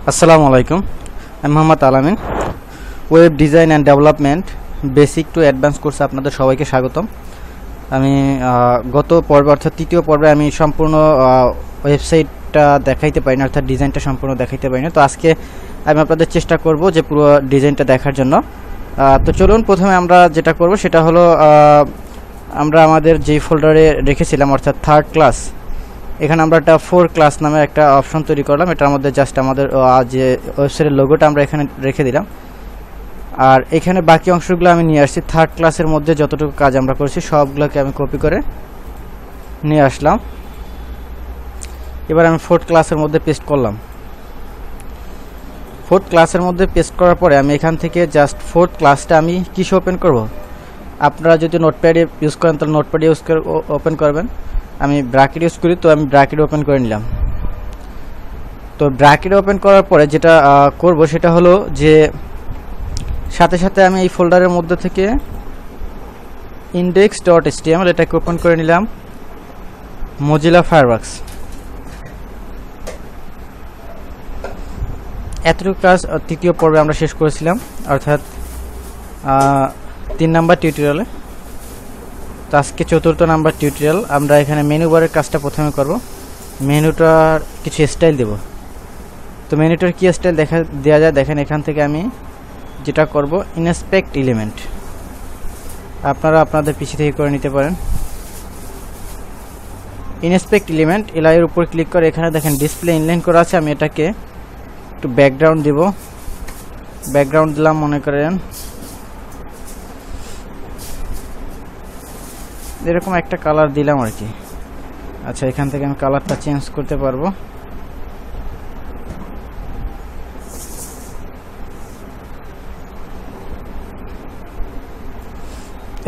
আসসালামু আলাইকুম, আমি মোহাম্মদ আলামিন। Web design and development basic to advance কোর্সে আপনাদের সবাইকে স্বাগতম। আমি গত পর্বে অর্থাৎ তৃতীয় পর্বে আমি সম্পূর্ণ ওয়েবসাইটটা দেখাইতে পারি না, অর্থাৎ ডিজাইনটা সম্পূর্ণ দেখাইতে পারি না। তো আজকে আমি আপনাদের চেষ্টা করব যে পুরো ডিজাইনটা দেখার জন্য। তো চলুন, প্রথমে আমরা যেটা করব সেটা হলো আমরা আমাদের যেই ফোল্ডারে রেখেছিলাম অর্থাৎ থার্ড ক্লাস, এখানে আমরা একটা 4 ক্লাস নামে একটা অপশন তৈরি করলাম। এটার মধ্যে জাস্ট আমাদের যে ওয়েবসাইটের লোগোটা আমরা এখানে রেখে দিলাম, আর এখানে বাকি অংশগুলো আমি নিয়ে আসছি। থার্ড ক্লাসের মধ্যে যতটুকু কাজ আমরা করেছি সবগুলোকে আমি কপি করে নিয়ে আসলাম। এবার আমি ফোর্থ ক্লাসের মধ্যে পেস্ট করলাম। ফোর্থ ক্লাসের মধ্যে পেস্ট করার পরে আমি এখান থেকে জাস্ট ফোর্থ ক্লাসটা আমি কিসে ওপেন করব। আপনারা যদি নোটপ্যাডে ইউজ করেন তাহলে নোটপ্যাডে ইউজ করে ওপেন করবেন। আমি ব্র্যাকেট ইউজ করি, তো আমি ব্র্যাকেট ওপেন করে নিলাম। তো ব্র্যাকেট ওপেন করার পরে যেটা করব সেটা হলো যে সাথে সাথে আমি এই ফোল্ডারের মধ্যে থেকে index.html এটাকে ওপেন করে নিলাম। মজিলা ফায়ারফক্স, এতটুকু কাজ তৃতীয় পর্বে আমরা শেষ করেছিলাম, অর্থাৎ 3 নাম্বার টিউটোরিয়ালে। তো আজকে 4র্থ নাম্বার টিউটোরিয়াল। আমরা এখানে মেনু বারের কাজটা প্রথমে করব। মেনুটার কিছু স্টাইল দেব। তো মেনুটার কি স্টাইল দেওয়া যায় দেখেন। এখান থেকে আমি যেটা করব, ইনস্পেক্ট এলিমেন্ট, আপনারা আপনাদের পিসি থেকে করে নিতে পারেন। ইনস্পেক্ট এলিমেন্ট এর উপর ক্লিক করে এখানে দেখেন ডিসপ্লে ইনলাইন করা আছে। আমি এটাকে একটু ব্যাকগ্রাউন্ড দিব। ব্যাকগ্রাউন্ড দিলাম, মনে করেন এরকম একটা কালার দিলাম আর কি। আচ্ছা, এখান থেকে আমি কালারটা চেঞ্জ করতে পারবো।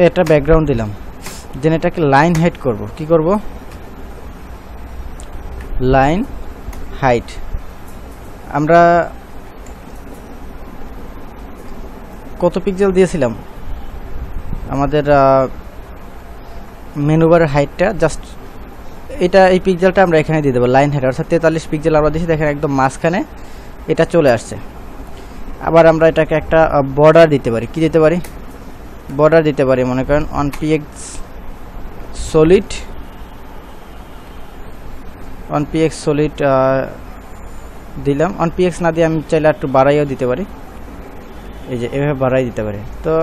এটা ব্যাকগ্রাউন্ড দিলাম। দেন এটাকে লাইন হাইট করব। কি করব? Line height. আমরা কত পিক্সেল দিয়েছিলাম আমাদের মেনু বারের হাইটটা, জাস্ট এটা এই পিক্সেলটা আমরা এখানে দিয়ে দেবো। লাইন হাইট অর্থাৎ 43 পিক্সেল আমরা দিয়েছি, দেখেন একদম মাঝখানে এটা চলে আসছে। আবার আমরা এটাকে একটা বর্ডার দিতে পারি। কি দিতে পারি? বর্ডার দিতে পারি, মনে করেন 1px সলিড, 1px সলিড দিলাম। 1px না দিয়ে আমি চাইলে একটু বাড়াইও দিতে পারি, এই যে এভাবে বাড়াই দিতে পারি। তো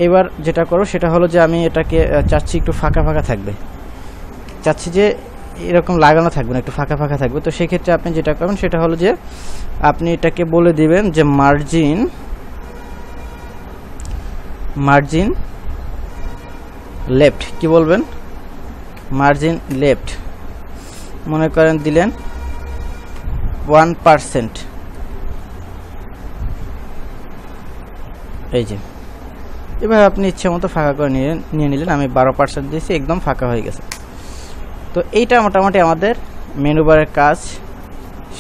এবার যেটা করো সেটা হলো যে আমি এটাকে চাচ্ছি একটু ফাঁকা ফাঁকা থাকবে, চাচ্ছি যে এরকম লাগানো থাকবে না, একটু ফাঁকা ফাঁকা থাকবে। তো সেক্ষেত্রে আপনি যেটা করবেন সেটা হলো যে আপনি এটাকে বলে দিবেন যে মার্জিন লেফট। কি বলবেন? মার্জিন লেফট, মনে করেন দিলেন 1%। এই যে এবার আপনি ইচ্ছে মতো ফাঁকা করে নিয়ে নিলেন। আমি 12% দিয়েছি, একদম ফাঁকা হয়ে গেছে। তো এইটা মোটামুটি আমাদের মেনু বারের কাজ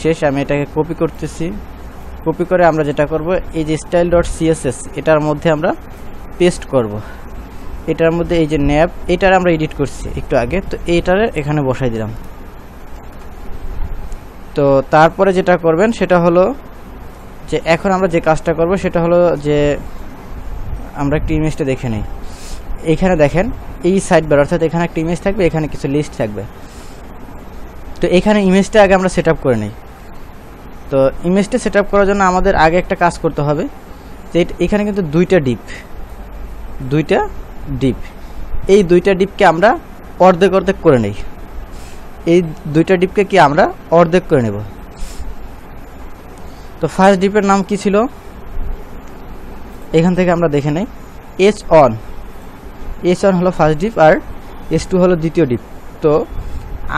শেষ। আমি এটাকে কপি করতেছি। কপি করে আমরা যেটা করব, এই যে style.css এটার মধ্যে আমরা পেস্ট করব। এটার মধ্যে এই যে ন্যাপ, এটার আমরা এডিট করছি একটু আগে, তো এইটারে এখানে বসাই দিলাম। তো তারপরে যেটা করবেন সেটা হলো যে এখন আমরা যে কাজটা করব সেটা হলো যে আমরা একটা ইমেজটা দেখে নিই। এইখানে দেখেন এই সাইড বার, অর্থাৎ এখানে একটা ইমেজ থাকবে, এখানে কিছু লিস্ট থাকবে। তো এখানে ইমেজটা আগে আমরা সেট আপ করে নিই। তো ইমেজটা সেট আপ করার জন্য আমাদের আগে একটা কাজ করতে হবে যে এখানে কিন্তু দুইটা ডিপ, এই দুইটা ডিপকে আমরা অর্ধেক অর্ধেক করে নিই। এই দুইটা ডিপকে কি আমরা অর্ধেক করে নেব। তো ফার্স্ট ডিপের নাম কি ছিল এখান থেকে আমরা দেখে নেই। H1 হলো ফার্স্ট ডিপ, আর H2 হলো দ্বিতীয় ডিপ। তো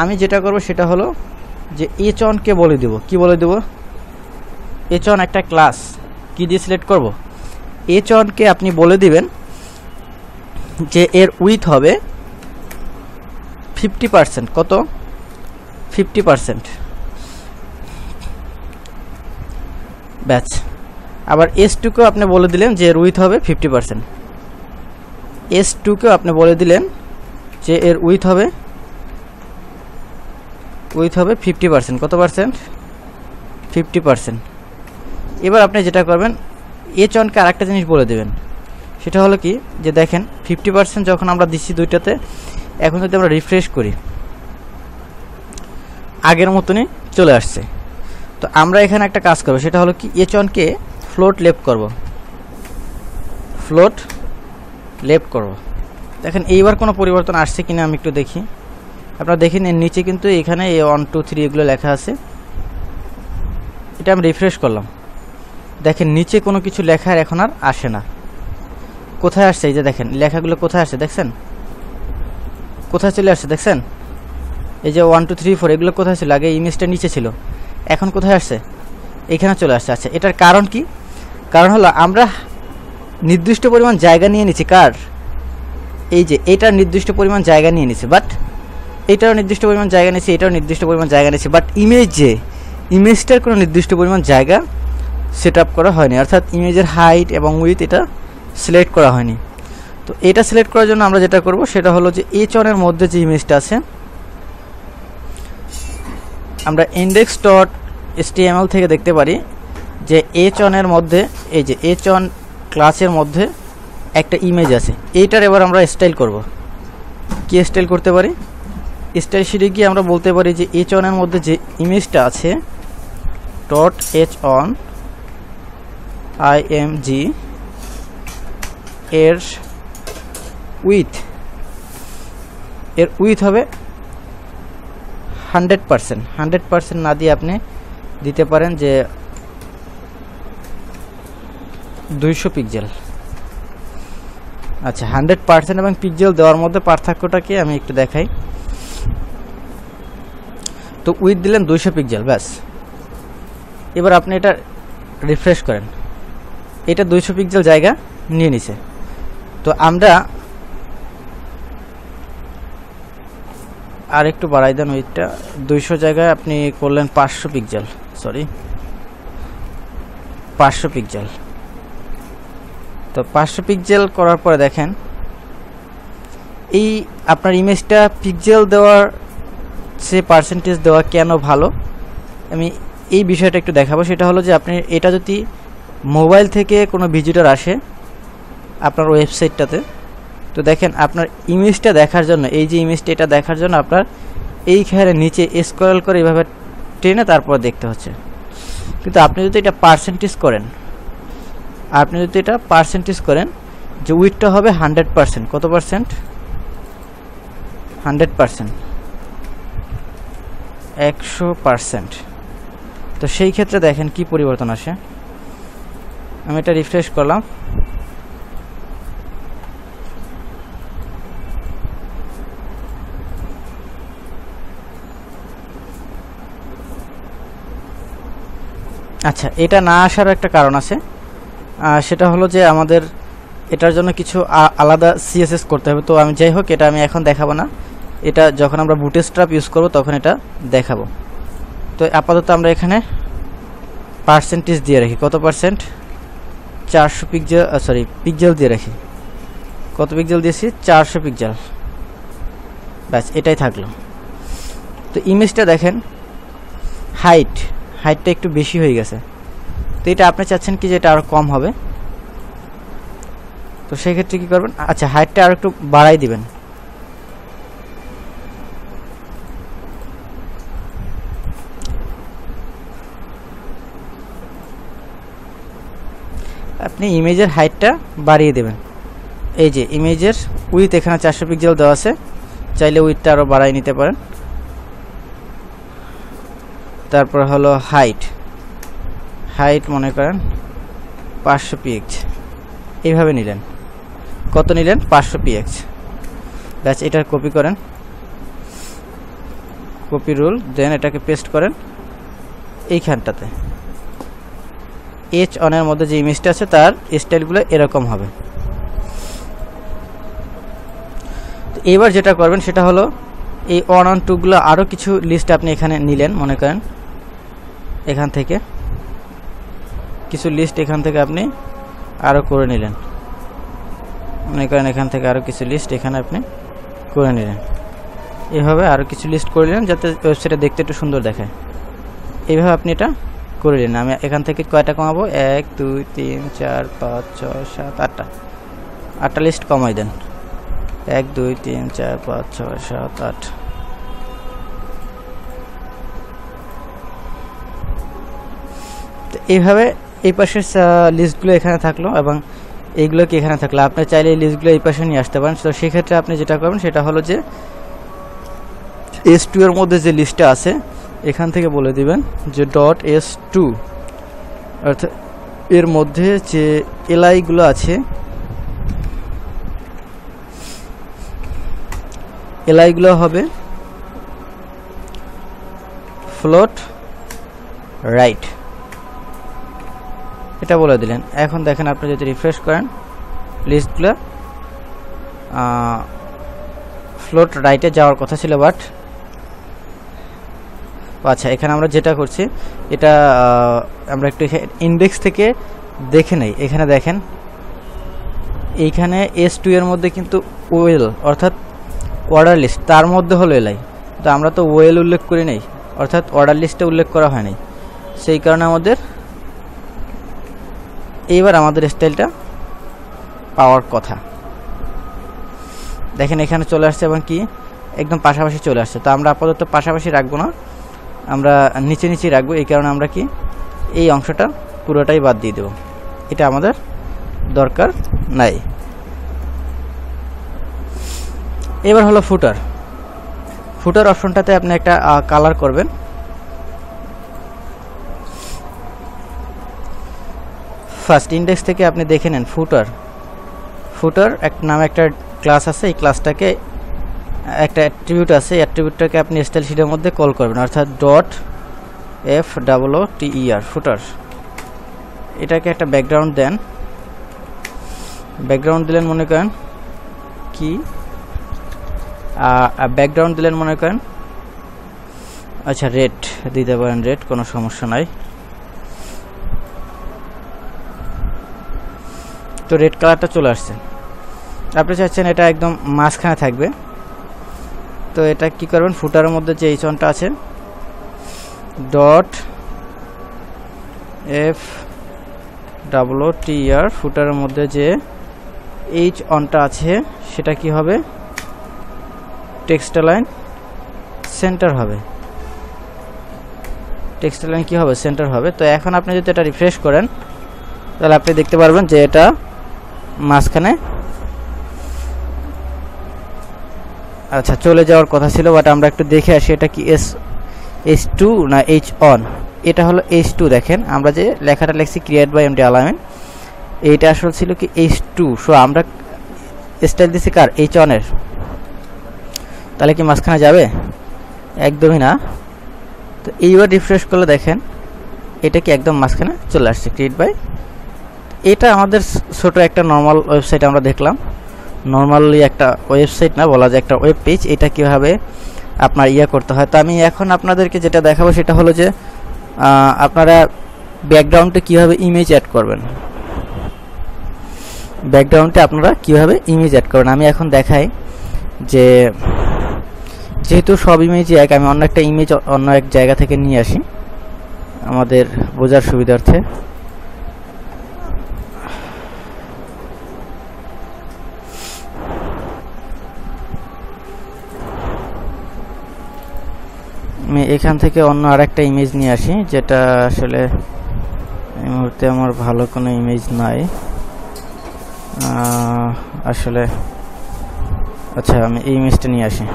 আমি যেটা করব সেটা হলো যে H1 কে বলে দেব। কি বলে দেব? H1 একটা ক্লাস। কি দিয়ে সিলেক্ট করব? H1 কে আপনি বলে দিবেন যে এর উইথ হবে 50%। কত? 50%। ব্যাচ। আবার S2 কেও আপনি বলে দিলেন যে এর উইথ হবে 50%। S2 কেও আপনি বলে দিলেন যে এর উইথ হবে উইথ হবে 50%। কত পার্সেন্ট? 50%। এবার আপনি যেটা করবেন, H1 কে আরেকটা জিনিস বলে দেবেন, সেটা হলো কি যে দেখেন 50% যখন আমরা দিচ্ছি দুইটাতে, এখন যদি আমরা রিফ্রেশ করি আগের মতনই চলে আসছে। তো আমরা এখানে একটা কাজ করব, সেটা হলো কি H1 কে ফ্লোট লেফট করব, ফ্লোট লেফট করব। দেখেন এইবার কোনো পরিবর্তন আসছে কিনা আমি একটু দেখি। আপনারা দেখেন এর নিচে কিন্তু এখানে 1 2 3 এগুলো লেখা আছে। এটা আমি রিফ্রেশ করলাম, দেখেন নিচে কোনো কিছু লেখার এখন আর আসে না। কোথায় আসছে? এই যে দেখেন লেখাগুলো কোথায় আসছে, দেখছেন কোথায় চলে আসছে, দেখছেন এই যে 1 2 3 4 এগুলো কোথায় ছিল? আগে ইমেজটা নিচে ছিল, এখন কোথায় আসছে? এখানে চলে আসছে। আচ্ছা, এটার কারণ কি? কারণ হলো আমরা নির্দিষ্ট পরিমাণ জায়গা নিয়ে নিচ্ছি। কার? এই যে এটার নির্দিষ্ট পরিমাণ জায়গা নিয়ে নিচ্ছে, বাট এটারও নির্দিষ্ট পরিমাণ জায়গা নিচ্ছে, এটাও নির্দিষ্ট পরিমাণ জায়গা নিচ্ছে, বাট ইমেজটার কোনো নির্দিষ্ট পরিমাণ জায়গা সেট আপ করা হয়নি, অর্থাৎ ইমেজের হাইট এবং উইথ এটা সিলেক্ট করা হয়নি। তো এটা সিলেক্ট করার জন্য আমরা যেটা করব সেটা হলো যে H1 এর মধ্যে যে ইমেজটা আছে, আমরা index.html থেকে দেখতে পারি যে H1 এর মধ্যে, এই যে H1 ক্লাসের মধ্যে একটা ইমেজ আছে। এইটার এবার আমরা স্টাইল করব। কি স্টাইল করতে পারি? স্টাইল শিটে গিয়ে আমরা বলতে পারি যে H1 এর মধ্যে যে ইমেজটা আছে .h1 img এর উইথ হবে 100%। না দিয়ে আপনি দিতে পারেন যে 200 পিক্সেল। আচ্ছা, 100% এবং পিক্সেল দেওয়ার মধ্যে পার্থক্যটা কি আমি একটু দেখাই। তো উইথ দিলেন 200 পিক্সেল, ব্যাস। এবার আপনি এটা রিফ্রেশ করেন, এটা 200 পিক্সেল জায়গা নিয়ে নিছে। তো আমরা আর একটু বাড়াই দেন উইথটা, 200 জায়গায় আপনি করলেন 500 পিক্সেল, সরি 500 পিক্সেল। তো 500 পিক্সেল করার পরে দেখেন এই আপনার ইমেজটা পিক্সেল দেওয়ার সে পার্সেন্টেজ দেওয়া কেন ভালো, আমি এই বিষয়টা একটু দেখাবো। সেটা হলো যে আপনি এটা যদি মোবাইল থেকে কোনো ভিজিটর আসে আপনার ওয়েবসাইটটাতে, তো দেখেন আপনার ইমেজটা দেখার জন্য, এই যে ইমেজটা এটা দেখার জন্য আপনার এইখানে নিচে স্ক্রল করে এইভাবে টেনে তারপর দেখতে হচ্ছে। কিন্তু আপনি যদি এটা পার্সেন্টেজ করেন, যে উইথটা হবে 100%। কত পার্সেন্ট? 100%, 100%। তো সেই ক্ষেত্রে দেখেন কি পরিবর্তন আসে। আমি এটা রিফ্রেশ করলাম, আচ্ছা এটা না আসার একটা কারণ আছে, সেটা হলো যে আমাদের এটার জন্য কিছু আলাদা CSS করতে হবে। তো আমি যাই হোক এটা আমি এখন দেখাবো না, এটা যখন আমরা বুটস্ট্র্যাপ ইউজ করব তখন এটা দেখাবো। তো আপাতত আমরা এখানে পার্সেন্টেজ দিয়ে রাখি। কত পার্সেন্ট? 400 পিক্সেল, সরি পিক্সেল দিয়ে রাখি। কত পিক্সেল দিয়েছি? 400 পিক্সেল, ব্যাস এটাই থাকলো। তো ইমেজটা দেখেন হাইটটা একটু বেশি হয়ে গেছে। তো এটা আপনি চাচ্ছেন কি যে এটা আরো কম হবে, তো সেই ক্ষেত্রে কি করবেন? আচ্ছা হাইটটা আরো একটু বাড়াই দিবেন। আপনি ইমেজের হাইটটা বাড়িয়ে দেবেন। এই যে ইমেজের উইথ এখানে 400 পিক্সেল দেওয়া আছে, চাইলে উইথটা আরো বাড়াই নিতে পারেন। তারপর হলো হাইট মনে করেন 500 px, এইভাবে নিলেন। কত নিলেন? 500 px, ব্যাস এটা কপি করেন, কপি রুল, দেন এটাকে পেস্ট করেন এইখানটাতে। H1 এর মধ্যে যে ইমেজটা আছে তার স্টাইলগুলো এরকম হবে। তো এবার যেটা করবেন সেটা হলো এই 1 on 2 গুলো আরো কিছু লিস্ট আপনি এখানে নিলেন, মনে করেন এখান থেকে কিছু লিস্ট এখান থেকে আপনি আরো করে নিলেন, মনে করেন এখান থেকে আরো কিছু লিস্ট এখানে আপনি করে নিলেন। এইভাবে আরো কিছু লিস্ট করে নিলেন যাতে ওয়েবসাইটে দেখতে একটু সুন্দর দেখায়। এইভাবে আপনি এটা করে নিন। আমি এখান থেকে কয়টা কমাবো, 1 2 3 4 5 6 7 8টা, 8টা লিস্ট কমাই দেন। 1 2 3 4 5 6 7 8। তো এইভাবে এই পাশের লিস্টগুলো এখানে থাকলো এবং এইগুলো কি এখানে থাকলো। আপনি চাইলে এই লিস্টগুলো এই পাশে নিয়ে আসতে পারেন। তো সেক্ষেত্রে আপনি যেটা করবেন সেটা হলো যে S2 এর মধ্যে যে লিস্টটা আছে এখান থেকে বলে দিবেন যে .s2, অর্থাৎ এর মধ্যে যে এলআইগুলো আছে, এলআইগুলো হবে ফ্লোট রাইট, এটা বলে দিলেন। এখন দেখেন আপনি যদি রিফ্রেশ করেন লিস্টগুলো ফ্লোট রাইটে যাওয়ার কথা ছিল, বাট আচ্ছা এখানে আমরা যেটা করছি এটা আমরা একটু ইন্ডেক্স থেকে দেখে নেই। এখানে দেখেন এইখানে S2 এর মধ্যে কিন্তু ওয়েল অর্থাৎ অর্ডার লিস্ট, তার মধ্যে হলো এলআই, তো আমরা তো ওয়েল উল্লেখ করি নাই, অর্থাৎ অর্ডার লিস্টে উল্লেখ করা হয় নাই। সেই কারণে আমাদের এইবার আমাদের স্টাইলটা পাওয়ার কথা। দেখেন এখানে চলে আসছে এবং কি একদম পাশাপাশি চলে আসছে। তো আমরা আপাতত পাশাপাশি রাখবো না, আমরা নিচে নিচে রাখবো। এই কারণে আমরা কি এই অংশটা পুরোটাই বাদ দিয়ে দেব, এটা আমাদের দরকার নাই। এবার হলো ফুটার। ফুটার অপশনটাতে আপনি একটা কালার করবেন। ফার্স্ট ইন্ডেক্স থেকে আপনি দেখে নেন ফুটার নামে একটা ক্লাস আছে। এই ক্লাসটাকে একটা অ্যাট্রিবিউট আছে, অ্যাট্রিবিউটটাকে আপনি স্টাইল শিটের মধ্যে কল করবেন, অর্থাৎ .f_ter ফুটার। এটাকে একটা ব্যাকগ্রাউন্ড দেন। ব্যাকগ্রাউন্ড দিলেন মনে করেন কি, ব্যাকগ্রাউন্ড দিলেন মনে করেন আচ্ছা রেড দিতে পারেন, রেড কোনো সমস্যা নাই। তো রেড কালারটা চলে আসছে। আপনি চাচ্ছেন এটা একদম মাঝখানে থাকবে, তো এটা কি করবেন, ফুটারের মধ্যে যে h1টা আছে .f_ter ফুটারের মধ্যে যে h1টা আছে সেটা কি হবে, টেক্সট লাইন সেন্টার হবে। টেক্সট লাইন কি হবে, সেন্টার হবে। তো এখন আপনি যদি এটা রিফ্রেশ করেন তাহলে আপনি দেখতে পারবেন যে এটা মাঝখানে আচ্ছা চলে যাওয়ার কথা ছিল, বাট আমরা একটু দেখে আসি এটা কি S2 না H1। এটা হলো H2। দেখেন আমরা যে লেখাটা লিখছি ক্রিয়েট বাই এমডি আলামিন, এইটা আসলে ছিল কি H2। সো আমরা স্টাইল দিছি কার, H1 এর। তাহলে কি মাঝখানে যাবে, একদমই না। তো এইবার রিফ্রেশ করলে দেখেন এটা কি একদম মাঝখানে চলে আসছে ক্রিয়েট বাই। এটা আমাদের ছোট একটা নর্মাল ওয়েবসাইট আমরা দেখলাম, নর্মালি একটা ওয়েবসাইট না বলা যায়, একটা ওয়েব পেজ। এটা কীভাবে আপনার করতে হয়। তো আমি এখন আপনাদেরকে যেটা দেখাবো সেটা হলো যে আপনারা ব্যাকগ্রাউন্ডে কীভাবে ইমেজ অ্যাড করবেন। ব্যাকগ্রাউন্ডে আপনারা কীভাবে ইমেজ অ্যাড করবেন আমি এখন দেখাই। যে যেহেতু সব ইমেজই এক, আমি অন্য একটা ইমেজ অন্য এক জায়গা থেকে নিয়ে আসি আমাদের বোঝার সুবিধার্থে। আমি এখান থেকে অন্য আরেকটা ইমেজ নিয়ে আসি, যেটা আসলে এই মুহূর্তে আমার ভালো কোনো ইমেজ নাই আসলে। আচ্ছা আমি এই ইমেজটা নিয়ে আসি,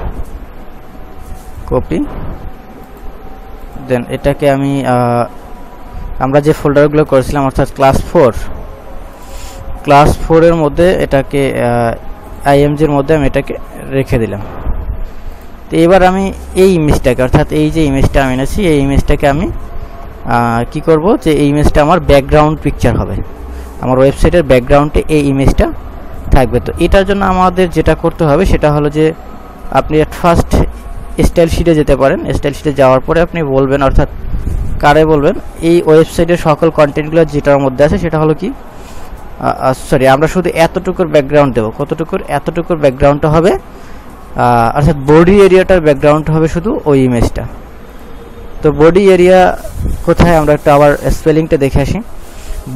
কপি, দেন এটাকে আমি আমরা যে ফোল্ডারগুলো করেছিলাম অর্থাৎ ক্লাস 4 এর মধ্যে এটাকে imgর মধ্যে আমি এটাকে রেখে দিলাম। তো এবার আমি এই ইমেজটাকে অর্থাৎ এই যে ইমেজটা আমি এনেছি এই ইমেজটাকে আমি কি করব, যে এই ইমেজটা আমার ব্যাকগ্রাউন্ড পিকচার হবে, আমার ওয়েবসাইটের ব্যাকগ্রাউন্ডে এই ইমেজটা থাকবে। তো এটার জন্য আমাদের যেটা করতে হবে সেটা হলো যে আপনি ফার্স্ট স্টাইল শিটে যেতে পারেন। স্টাইল শিটে যাওয়ার পরে আপনি বলবেন, অর্থাৎ কারে বলবেন, এই ওয়েবসাইটের সকল কন্টেন্টগুলো যেটার মধ্যে আছে সেটা হলো কি সরি আমরা শুধু এতটুকুর ব্যাকগ্রাউন্ড দেবো। কতটুকুর, এতটুকুর ব্যাকগ্রাউন্ডটা হবে অর্থাৎ বডি এরিয়াটার ব্যাকগ্রাউন্ড হবে শুধু ওই ইমেজটা। তো বডি এরিয়া কোথায় আমরা একটু আবার স্পেলিংটা দেখে আসি।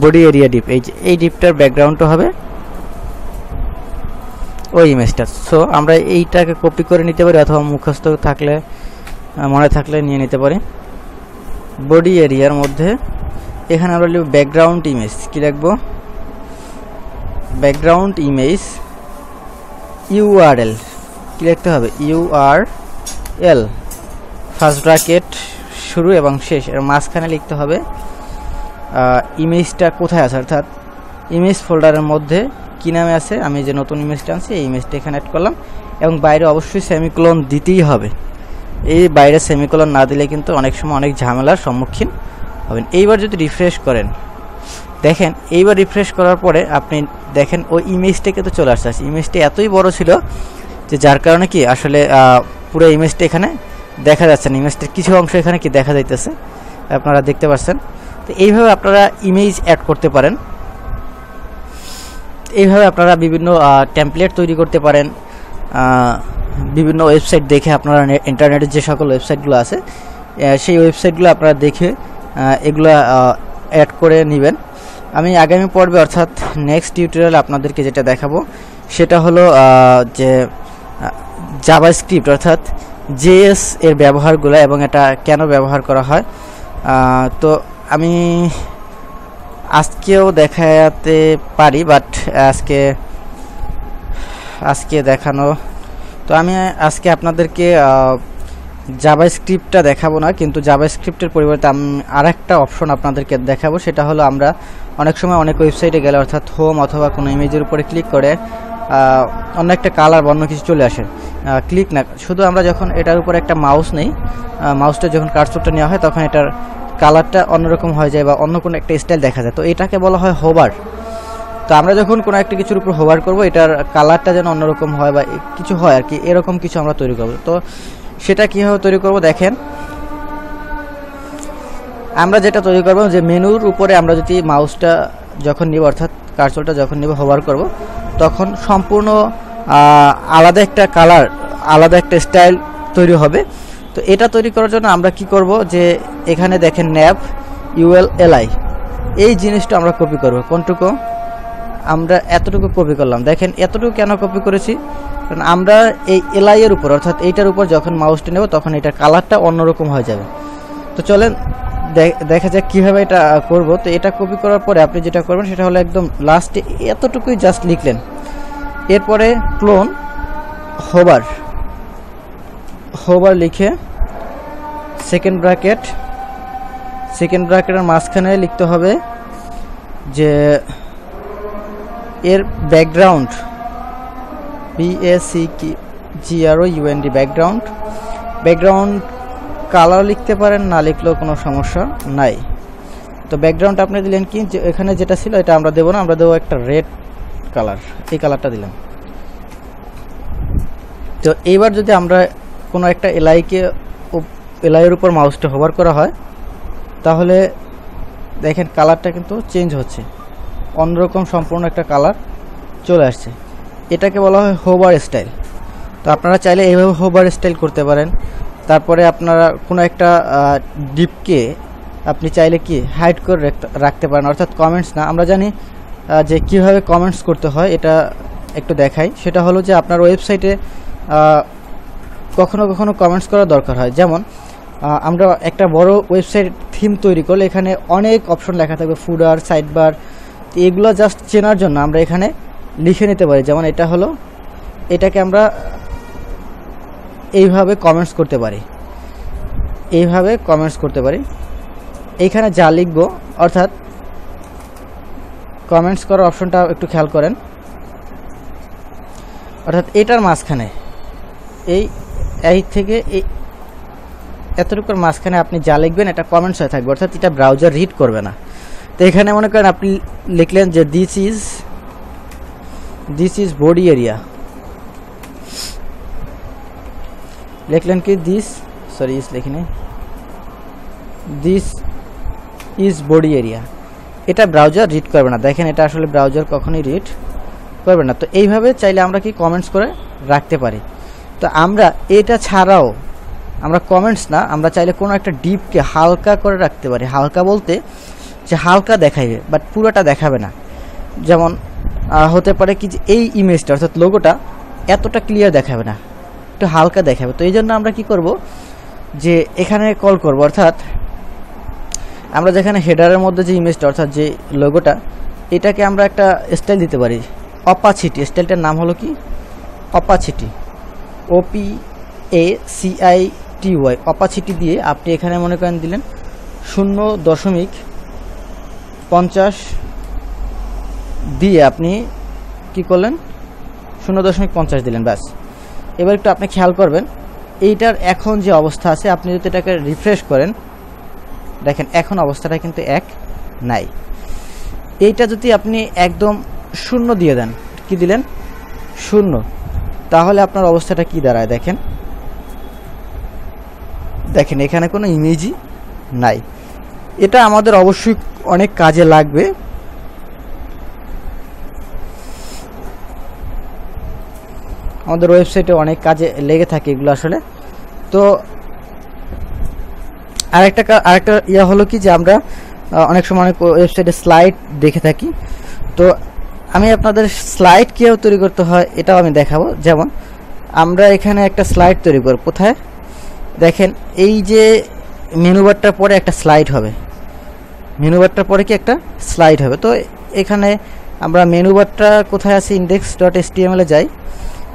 বডি এরিয়া ডিপ, এই যে এই ডিপটার ব্যাকগ্রাউন্ডটা হবে ওই ইমেজটা। সো আমরা এইটাকে কপি করে নিতে পারি অথবা মুখস্থ থাকলে মনে থাকলে নিয়ে নিতে পারি। বডি এরিয়ার মধ্যে এখানে আমরা লিখব ব্যাকগ্রাউন্ড ইমেজ। কি লিখবো? Background image URL. কি লিখতে হবে? ইউআরএল, ফার্স্ট ব্র্যাকেট শুরু এবং শেষ, এর মাঝখানে লিখতে হবে ইমেজটা কোথায় আছে, অর্থাৎ ইমেজ ফোল্ডারের মধ্যে কি নামে আছে। আমি যে নতুন ইমেজটা আনছি এই ইমেজটা এখানে অ্যাড করলাম এবং বাইরে অবশ্যই সেমিকোলন দিতেই হবে। এই বাইরে সেমিকোলন না দিলে কিন্তু অনেক সময় অনেক ঝামেলার সম্মুখীন হবেন। এইবার যদি রিফ্রেশ করেন, দেখেন এইবার রিফ্রেশ করার পরে আপনি দেখেন ওই ইমেজটা কিন্তু চলে আসছে। ইমেজটা এতই বড় ছিল যে যার কারণে কি আসলে পুরো ইমেজটা এখানে দেখা যাচ্ছে না, ইমেজটার কিছু অংশ এখানে কি দেখা যাইতেছে, আপনারা দেখতে পাচ্ছেন। তো এইভাবে আপনারা ইমেজ অ্যাড করতে পারেন। এইভাবে আপনারা বিভিন্ন টেমপ্লেট তৈরি করতে পারেন। বিভিন্ন ওয়েবসাইট দেখে আপনারা ইন্টারনেটের যে সকল ওয়েবসাইটগুলো আছে সেই ওয়েবসাইটগুলো আপনারা দেখে এগুলো অ্যাড করে নেবেন। আমি আগামী পর্বে অর্থাৎ নেক্সট টিউটোরিয়ালে আপনাদেরকে যেটা দেখাবো সেটা হলো যে জাভাস্ক্রিপ্ট অর্থাৎ জেএস এর ব্যবহারগুলো এবং এটা কেন ব্যবহার করা হয়। তো আমি আজকেও দেখাতে পারি, বাট আজকে দেখানো, তো আমি আজকে আপনাদেরকে জাভাস্ক্রিপ্টটা দেখাবো না, কিন্তু জাভাস্ক্রিপ্টের পরিবর্তে আমি আরেকটা অপশন আপনাদেরকে দেখাবো। সেটা হলো আমরা অনেক সময় অনেক ওয়েবসাইটে গেলে অর্থাৎ হোম অথবা কোনো ইমেজের উপরে ক্লিক করে অন্য একটা কালার বা অন্য কিছু চলে আসে, ক্লিক না শুধু আমরা যখন এটার উপরে একটা মাউস নেই, মাউসটা যখন কার্সরটা নেওয়া হয় তখন এটার কালারটা অন্যরকম হয়ে যায় বা অন্য কোনো একটা স্টাইল দেখা যায়। তো এটাকে বলা হয় হোভার। তো আমরা যখন কোনো একটা কিছুর উপর হোভার করব এটার কালারটা যেন অন্যরকম হয় বা কিছু হয় আর কি, এরকম কিছু আমরা তৈরি করব। তো সেটা কীভাবে তৈরি করব দেখেন, আমরা যেটা তৈরি করব যে মেনুর উপরে আমরা যদি মাউসটা যখন নিব অর্থাৎ কার্সরটা যখন নিব হোভার করব তখন সম্পূর্ণ আলাদা একটা কালার আলাদা একটা স্টাইল তৈরি হবে। তো এটা তৈরি করার জন্য আমরা কি করব যে এখানে দেখেন ন্যাপ ইউএলএলআই এই জিনিসটা আমরা কপি করব। কোনটুকু? আমরা এতটুকু কপি করলাম। দেখেন এতটুকু কেন কপি করেছি, কারণ আমরা এই এলআই এর উপর অর্থাৎ এইটার উপর যখন মাউসটা নেব তখন এটার কালারটা অন্যরকম হয়ে যাবে। তো চলেন দেখা যাক কীভাবে এটা করব। তো এটা কপি করার পরে আপনি যেটা করবেন সেটা হলো একদম লাস্টে এতটুকুই জাস্ট লিখলেন, এরপরে ক্লোন হোভার লিখে সেকেন্ড ব্র্যাকেটের মাঝখানে লিখতে হবে যে এর ব্যাকগ্রাউন্ড BACGROUND ব্যাকগ্রাউন্ড কালার লিখতে পারেন, না লিখলেও কোনো সমস্যা নাই। তো ব্যাকগ্রাউন্ড আপনি দিলেন কি, যে এখানে যেটা ছিল এটা আমরা দেবো না, আমরা দেবো একটা রেড কালার, এই কালারটা দিলাম। তো এইবার যদি আমরা কোনো একটা এলআইয়ের উপর মাউসটা হোভার করা হয় তাহলে দেখেন কালারটা কিন্তু চেঞ্জ হচ্ছে, অন্যরকম সম্পূর্ণ একটা কালার চলে আসছে। এটাকে বলা হয় হোভার স্টাইল। তো আপনারা চাইলে এইভাবে হোভার স্টাইল করতে পারেন। তারপরে আপনারা কোনো একটা ডিপকে আপনি চাইলে কি হাইড করে রাখতে পারেন, অর্থাৎ কমেন্টস না। আমরা জানি যে কিভাবে কমেন্টস করতে হয়, এটা একটু দেখাই। সেটা হলো যে আপনার ওয়েবসাইটে কখনো কখনো কমেন্টস করার দরকার হয়। যেমন আমরা একটা বড় ওয়েবসাইট থিম তৈরি করলে এখানে অনেক অপশন লেখা থাকবে, ফুডার, সাইডবার, এগুলো জাস্ট চেনার জন্য আমরা এখানে লিখে নিতে পারি। যেমন এটা হলো, এটাকে আমরা এইভাবে কমেন্টস করতে পারি, এইখানে যা লিখবো, অর্থাৎ কমেন্টস করার অপশনটা একটু খেয়াল করেন, অর্থাৎ এটার মাঝখানে এই থেকে এই এতটুকুর মাঝখানে আপনি যা লিখবেন এটা কমেন্টস হয়ে থাকবে, অর্থাৎ এটা ব্রাউজার রিড করবে না। তো এখানে মনে করেন আপনি লিখলেন যে দিস ইজ বডি এরিয়া, লিখলেন কি দিস ইজ বডি এরিয়া, এটা ব্রাউজার রিড করবে না। দেখেন এটা আসলে ব্রাউজার কখনোই রিড করবে না। তো এইভাবে চাইলে আমরা কি কমেন্টস করে রাখতে পারি। তো আমরা এটা ছাড়াও আমরা কমেন্টস না, আমরা চাইলে কোনো একটা ডিপকে হালকা করে রাখতে পারি। হালকা বলতে যে হালকা দেখাইবে বাট পুরোটা দেখাবে না। যেমন হতে পারে কি যে এই ইমেজটা অর্থাৎ লোগোটা এতটা ক্লিয়ার দেখাবে না, একটু হালকা দেখাবে। তো এই জন্য আমরা কি করব যে এখানে কল করব, অর্থাৎ আমরা যেখানে হেডারের মধ্যে যে ইমেজটা অর্থাৎ যে লোগোটা, এটাকে আমরা একটা স্টাইল দিতে পারি, অপাসিটি। স্টাইলটার নাম হলো কি অপাসিটি, OPACITY, অপাসিটি দিয়ে আপনি এখানে মনে করেন দিলেন 0.50 দিয়ে আপনি কি করলেন 0.50 দিলেন, ব্যাস। এবার একটু আপনি খেয়াল করবেন এইটার এখন যে অবস্থা আছে, আপনি যদি এটাকে রিফ্রেশ করেন দেখেন এখন অবস্থাটা কিন্তু এক নাই। এইটা যদি আপনি একদম 0 দিয়ে দেন, কি দিলেন 0, তাহলে আপনার অবস্থাটা কি দাঁড়ায় দেখেন। দেখেন এখানে কোনো ইমেজই নাই। এটা আমাদের অবশ্যই অনেক কাজে লাগবে। আমাদের ওয়েবসাইটে অনেক কাজে লেগে থাকে এগুলো আসলে। তো আরেকটা ইয়া হলো কি যে আমরা অনেক সময় অনেক ওয়েবসাইটে স্লাইড দেখে থাকি। তো আমি আপনাদের স্লাইড কীভাবে তৈরি করতে হয় এটাও আমি দেখাবো। যেমন আমরা এখানে একটা স্লাইড তৈরি করব, কোথায় দেখেন এই যে মেনু বারটার পরে একটা স্লাইড হবে, মেনু বারটার পরে কি একটা স্লাইড হবে। তো এখানে আমরা মেনু বারটা কোথায় আছে, index.html এ যাই,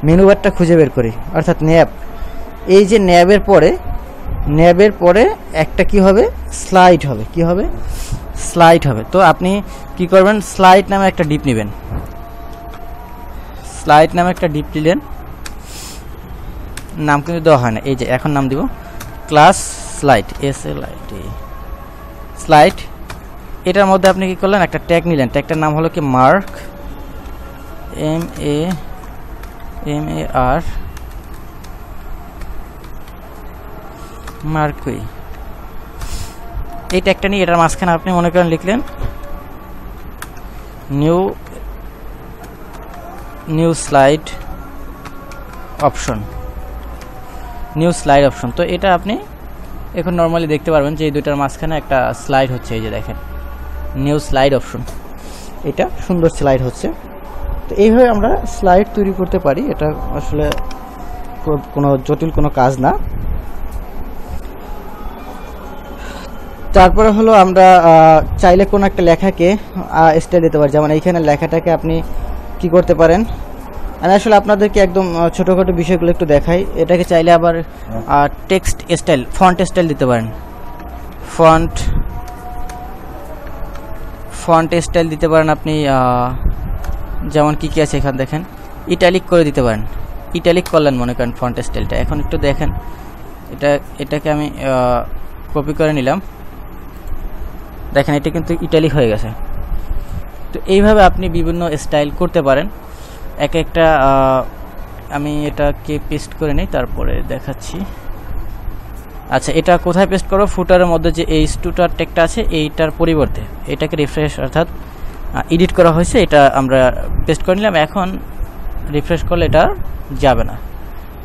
মেনু বারটা খুঁজে বের করি, অর্থাৎ ন্যাব। এই যে ন্যাবের পরে একটা কি হবে, স্লাইড হবে। কি হবে, স্লাইড হবে। তো আপনি কি করবেন, স্লাইড নামে একটা ডিপ নেবেন, স্লাইড নামে একটা ডিপ নিলেন, নাম কিন্তু দেওয়া হয় না, এই যে এখন নাম দিব ক্লাস স্লাইড, SLID স্লাইড। এটার মধ্যে আপনি কি করলেন, একটা ট্যাগ নিলেন, ট্যাগটার নাম হলো কি মার্ক, MAR মার্কুই। এই ট্যাগটা নিয়ে এটার মাঝখানে আপনি মনে করেন লিখলেন নিউ স্লাইড অপশন, তো এটা আপনি এখন নর্মালি দেখতে পারবেন যে এই দুইটার মাঝখানে একটা স্লাইড হচ্ছে, এই যে দেখেন নিউ স্লাইড অপশন, এটা সুন্দর স্লাইড হচ্ছে। তো এইভাবে আমরা স্লাইড তৈরি করতে পারি, এটা আসলে কোনো জটিল কোনো কাজ না। তারপরে হলো আমরা চাইলে কোনো একটা লেখাকে স্টাইল দিতে পারি। যেমন এইখানে লেখাটাকে আপনি কি করতে পারেন, আমি আসলে আপনাদেরকে একদম ছোটোখাটো বিষয়গুলো একটু দেখাই। এটাকে চাইলে আবার টেক্সট স্টাইল, ফন্ট স্টাইল দিতে পারেন, ফন্ট স্টাইল দিতে পারেন আপনি। যেমন কি আছে এখানে দেখেন, ইটালিক করে দিতে পারেন, ইটালিক করলেন মনে করেন ফন্ট স্টাইলটা। এখন একটু দেখেন এটাকে আমি কপি করে নিলাম, দেখেন এটা কিন্তু ইটালিক হয়ে গেছে। তো এইভাবে আপনি বিভিন্ন স্টাইল করতে পারেন এক একটা। আমি এটাকে পেস্ট করে নিই, তারপরে দেখাচ্ছি। আচ্ছা, এটা কোথায় পেস্ট করব, ফুটারের মধ্যে যে এই স্টুটার টেকটা আছে এইটার পরিবর্তে এটাকে রিফ্রেশ অর্থাৎ এডিট করা হয়েছে, এটা আমরা পেস্ট করে নিলাম। এখন রিফ্রেশ করলে এটা যাবে না।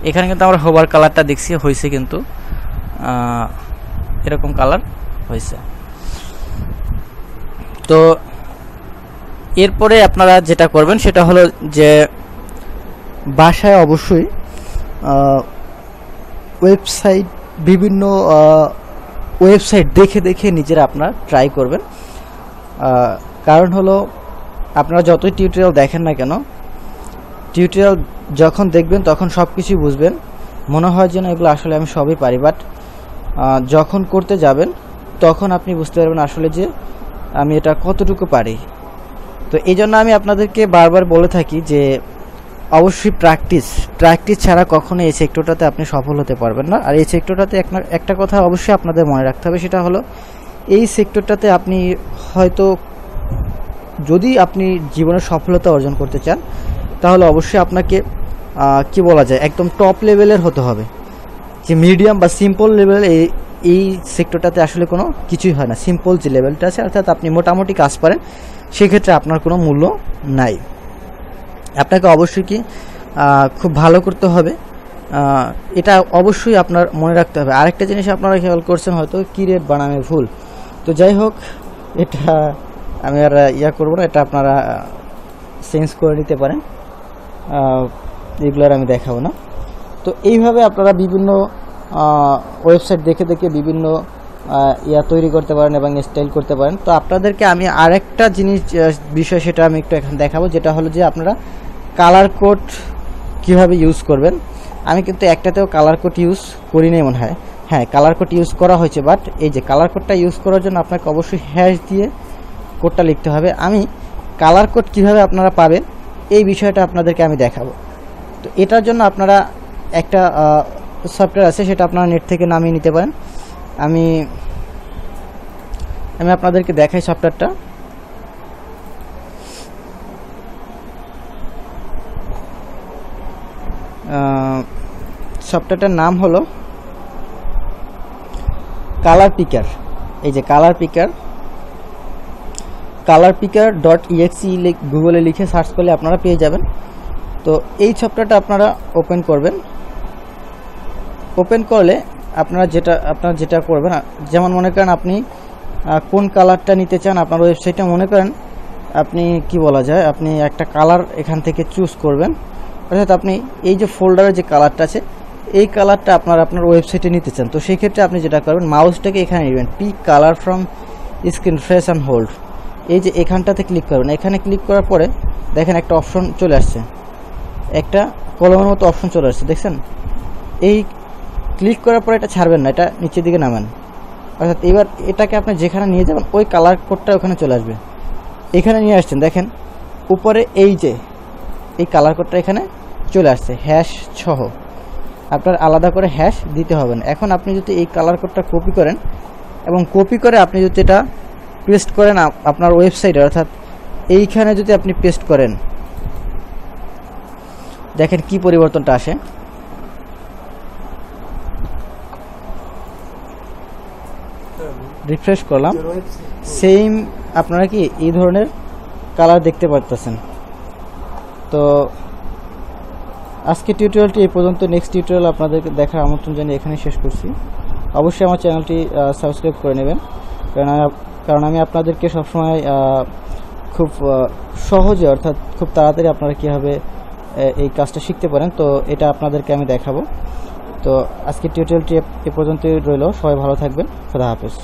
এখানে কিন্তু আমরা হোভার কালারটা দেখছি হয়েছে, কিন্তু এরকম কালার হয়েছে। তো এরপরে আপনারা যেটা করবেন সেটা হলো যে বাসায় অবশ্যই ওয়েবসাইট, বিভিন্ন ওয়েবসাইট দেখে দেখে নিজেরা আপনারা ট্রাই করবেন। কারণ হলো আপনারা যতই টিউটোরিয়াল দেখেন না কেন, টিউটোরিয়াল যখন দেখবেন তখন সব কিছুই বুঝবেন, মনে হয় যেন এগুলো আসলে আমি সবই পারি, বাট যখন করতে যাবেন তখন আপনি বুঝতে পারবেন আসলে যে আমি এটা কতটুকু পারি। তো এই জন্য আমি আপনাদেরকে বারবার বলে থাকি যে অবশ্যই প্র্যাকটিস ছাড়া কখনো এই সেক্টরটাতে আপনি সফল হতে পারবেন না। আর এই সেক্টরটাতে একটা কথা অবশ্যই আপনাদের মনে রাখতে হবে, সেটা হলো এই সেক্টরটাতে আপনি হয়তো যদি আপনি জীবনে সফলতা অর্জন করতে চান তাহলে অবশ্যই আপনাকে কি বলা যায় একদম টপ লেভেলের হতে হবে। যে মিডিয়াম বা সিম্পল লেভেল এই সেক্টরটাতে আসলে কোনো কিছুই হয় না। সিম্পল যে লেভেলটা আছে অর্থাৎ আপনি মোটামুটি কাজ পারেন, সেক্ষেত্রে আপনার কোনো মূল্য নাই। আপনাকে অবশ্যই কি খুব ভালো করতে হবে এটা অবশ্যই আপনার মনে রাখতে হবে। আরেকটা জিনিস আপনারা খেয়াল করছেন হয়তো কিরেট বানামে ভুল, তো যাই হোক এটা আমি আর করবো না, এটা আপনারা চেঞ্জ করে নিতে পারেন, এগুলার আমি দেখাবো না। তো এইভাবে আপনারা বিভিন্ন ওয়েবসাইট দেখে দেখে বিভিন্ন তৈরি করতে পারেন এবং স্টাইল করতে পারেন। তো আপনাদেরকে আমি আরেকটা বিষয় সেটা আমি একটু এখন দেখাবো, যেটা হলো যে আপনারা কালার কোড কিভাবে ইউজ করবেন। আমি কিন্তু একটাতেও কালার কোড ইউজ করি নাই মনে হয়, হ্যাঁ কালার কোড ইউজ করা হয়েছে, বাট এই যে কালার কোডটা ইউজ করার জন্য আপনাকে অবশ্যই হ্যাশ দিয়ে কোডটা লিখতে হবে। আমি কালার কোড কিভাবে আপনারা পাবেন এই বিষয়টা আপনাদেরকে আমি দেখাবো। তো এটার জন্য আপনারা একটা সফটওয়্যার আছে, সেটা আপনারা নেট থেকে নামিয়ে নিতে পারেন। আমি আপনাদেরকে দেখাই সফটওয়্যারটা। সফটওয়্যারটার নাম হলো কালার পিকার। এই যে কালার পিকার .exe গুগলে লিখে সার্চ করলে আপনারা পেয়ে যাবেন। তো এই সফটওয়্যারটা আপনারা ওপেন করবেন। ওপেন করলে আপনারা যেটা করবেন, যেমন মনে করেন আপনি কোন কালারটা নিতে চান আপনার ওয়েবসাইটে, মনে করেন আপনি কি বলা যায়, আপনি একটা কালার এখান থেকে চুজ করবেন, অর্থাৎ আপনি এই যে ফোল্ডারে যে কালারটা আছে এই কালারটা আপনার ওয়েবসাইটে নিতে চান। তো সেই ক্ষেত্রে আপনি যেটা করবেন, মাউসটাকে এখানে নেবেন, pick colour from screen press and hold, এই যে এখানটাতে ক্লিক করবেন। এখানে ক্লিক করার পরে দেখেন একটা অপশন চলে আসছে, একটা কলমের মতো অপশন চলে আসছে, দেখছেন? এই ক্লিক করার পরে এটা ছাড়বেন না, এটা নিচের দিকে নামান, অর্থাৎ এবার এটাকে আপনি যেখানে নিয়ে যাবেন ওই কালার কোডটা ওখানে চলে আসবে। এখানে নিয়ে আসছেন, দেখেন উপরে এই যে এই কালার কোডটা এখানে চলে আসছে হ্যাশ সহ, আপনার আলাদা করে হ্যাশ দিতে হবে না। এখন আপনি যদি এই কালার কোডটা কপি করেন এবং কপি করে আপনি যদি এটা পেস্ট করেন আপনার ওয়েবসাইটে, অর্থাৎ এইখানে যদি আপনি পেস্ট করেন, দেখেন কি পরিবর্তনটা আসে। রিফ্রেশ করলাম, সেম আপনারা কি এই ধরনের কালার দেখতে পাচ্ছেন। তো আজকে টিউটোরিয়ালটি এই পর্যন্ত, নেক্সট টিউটোরিয়াল আপনাদেরকে দেখার আমন্ত্রণ জানিয়ে এখানে শেষ করছি। অবশ্যই আমার চ্যানেলটি সাবস্ক্রাইব করে নেবেন, কারণ আমি আপনাদেরকে সবসময় খুব সহজে অর্থাৎ খুব তাড়াতাড়ি আপনারা কীভাবে এই কাজটা শিখতে পারেন, তো এটা আপনাদেরকে আমি দেখাবো। তো আজকে টিউটোরিয়ালটি এ পর্যন্তই রইল। সবাই ভালো থাকবেন। খোদা হাফেজ।